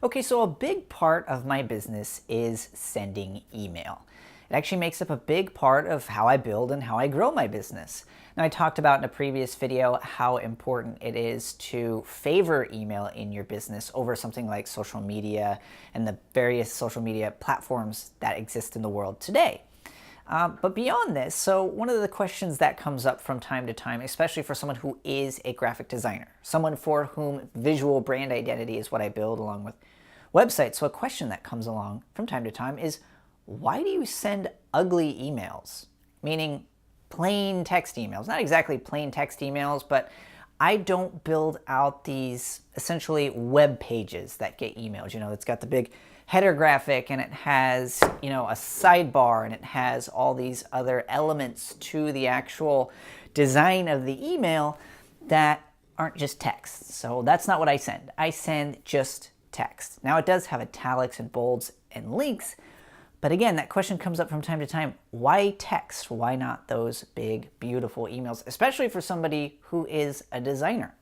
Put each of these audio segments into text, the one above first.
Okay, so a big part of my business is sending email. It actually makes up a big part of how I build and how I grow my business. Now, I talked about in a previous video how important it is to favor email in your business over something like social media and the various social media platforms that exist in the world today. But beyond this, so one of the questions that comes up from time to time, especially for someone who is a graphic designer, someone for whom visual brand identity is what I build along with websites. So a question that comes along from time to time is, why do you send ugly emails? Meaning plain text emails. Not exactly plain text emails, but I don't build out these essentially web pages that get emailed. You know, it's got the big header graphic and it has, a sidebar and it has all these other elements to the actual design of the email that aren't just text. So that's not what I send. I send just text. Now it does have italics and bolds and links, but again, that question comes up from time to time. Why text? Why not those big, beautiful emails, especially for somebody who is a designer?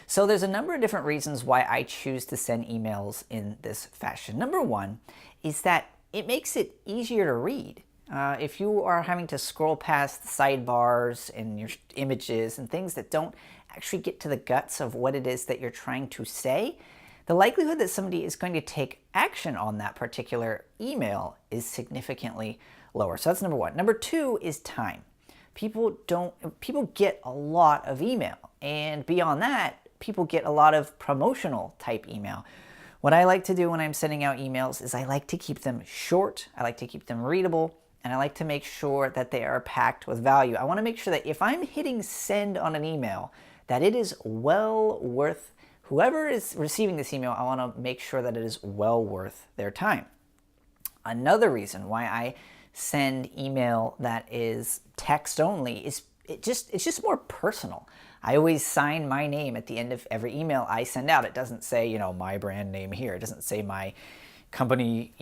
So there's a number of different reasons why I choose to send emails in this fashion. Number one is that it makes it easier to read. If you are having to scroll past sidebars and your images and things that don't actually get to the guts of what it is that you're trying to say, the likelihood that somebody is going to take action on that particular email is significantly lower. So that's number one. Number two is time. People get a lot of email, and beyond that, people get a lot of promotional type email. What I like to do when I'm sending out emails is I like to keep them short, I like to keep them readable, and I like to make sure that they are packed with value. I want to make sure that if I'm hitting send on an email, that it is well worth, whoever is receiving this email, I want to make sure that it is well worth their time. Another reason why I send email that is text only is it's just more personal. I always sign my name at the end of every email I send out. It doesn't say, my brand name here. It doesn't say my company,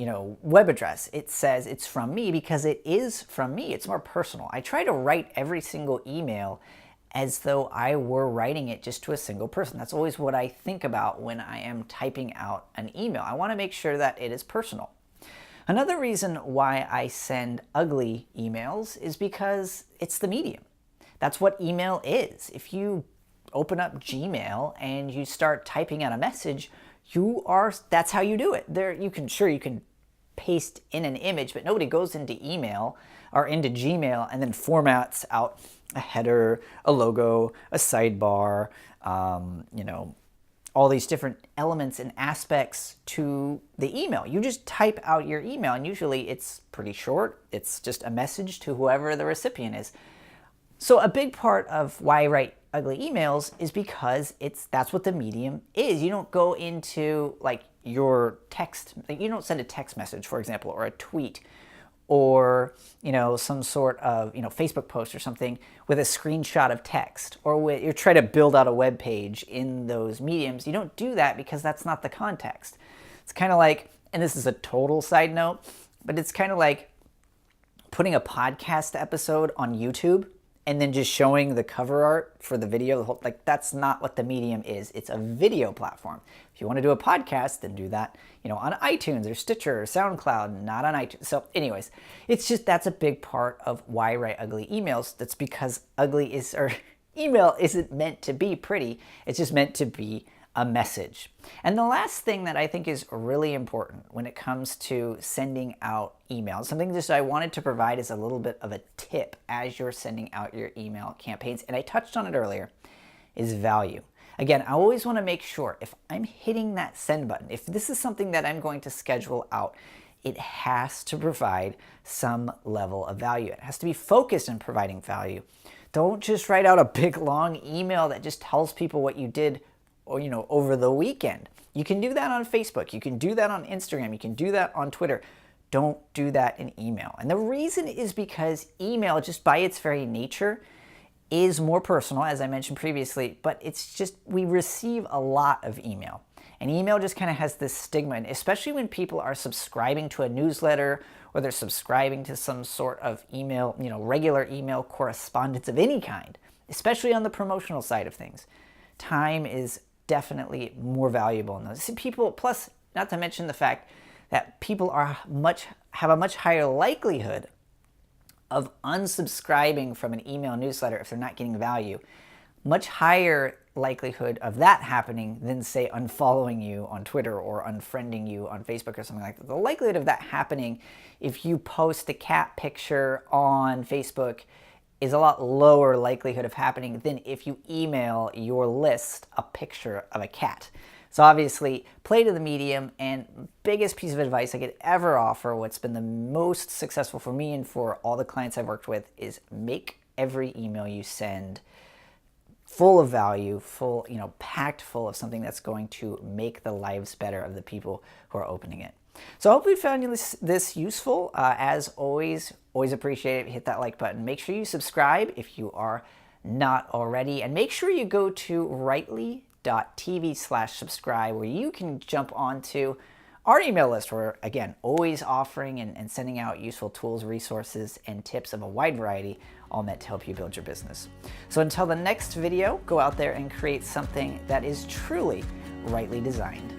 web address. It says it's from me because it is from me. It's more personal. I try to write every single email as though I were writing it just to a single person. That's always what I think about when I am typing out an email. I want to make sure that it is personal. Another reason why I send ugly emails is because it's the medium. That's what email is. If you open up Gmail and you start typing out a message, that's how you do it. You can paste in an image, but nobody goes into email or into Gmail and then formats out a header, a logo, a sidebar, all these different elements and aspects to the email. You just type out your email, and usually it's pretty short. It's just a message to whoever the recipient is. So a big part of why I write ugly emails is because that's what the medium is. You don't go into your text, you don't send a text message, for example, or a tweet, or some sort of Facebook post or something with a screenshot of text, or you try to build out a web page in those mediums. You don't do that because that's not the context. It's kind of like, and this is a total side note, but it's kind of like putting a podcast episode on YouTube and then just showing the cover art for the video. That's not what the medium is. It's a video platform. If you want to do a podcast, then do that, on iTunes or Stitcher or SoundCloud, not on iTunes. So anyways, that's a big part of why I write ugly emails. That's because email isn't meant to be pretty. It's just meant to be a message. And the last thing that I think is really important when it comes to sending out emails, something just I wanted to provide as a little bit of a tip as you're sending out your email campaigns, and I touched on it earlier, is value. Again, I always want to make sure if I'm hitting that send button, if this is something that I'm going to schedule out, it has to provide some level of value. It has to be focused on providing value. Don't just write out a big long email that just tells people what you did over the weekend. You can do that on Facebook. You can do that on Instagram. You can do that on Twitter. Don't do that in email. And the reason is because email, just by its very nature, is more personal, as I mentioned previously, but it's just, we receive a lot of email. And email just kind of has this stigma, and especially when people are subscribing to a newsletter or they're subscribing to some sort of email, regular email correspondence of any kind, especially on the promotional side of things. Time is definitely more valuable in those. See, people, plus, not to mention the fact that people have a much higher likelihood of unsubscribing from an email newsletter if they're not getting value. Much higher likelihood of that happening than, say, unfollowing you on Twitter or unfriending you on Facebook or something like that. The likelihood of that happening if you post a cat picture on Facebook is a lot lower likelihood of happening than if you email your list a picture of a cat. So obviously, play to the medium, and biggest piece of advice I could ever offer, what's been the most successful for me and for all the clients I've worked with, is make every email you send full of value, packed full of something that's going to make the lives better of the people who are opening it. So I hope you found this useful. As always appreciate it. Hit that like button. Make sure you subscribe if you are not already, and make sure you go to writely.tv/subscribe, where you can jump onto our email list. We're, again, always offering and sending out useful tools, resources, and tips of a wide variety, all meant to help you build your business. So until the next video, go out there and create something that is truly rightly designed.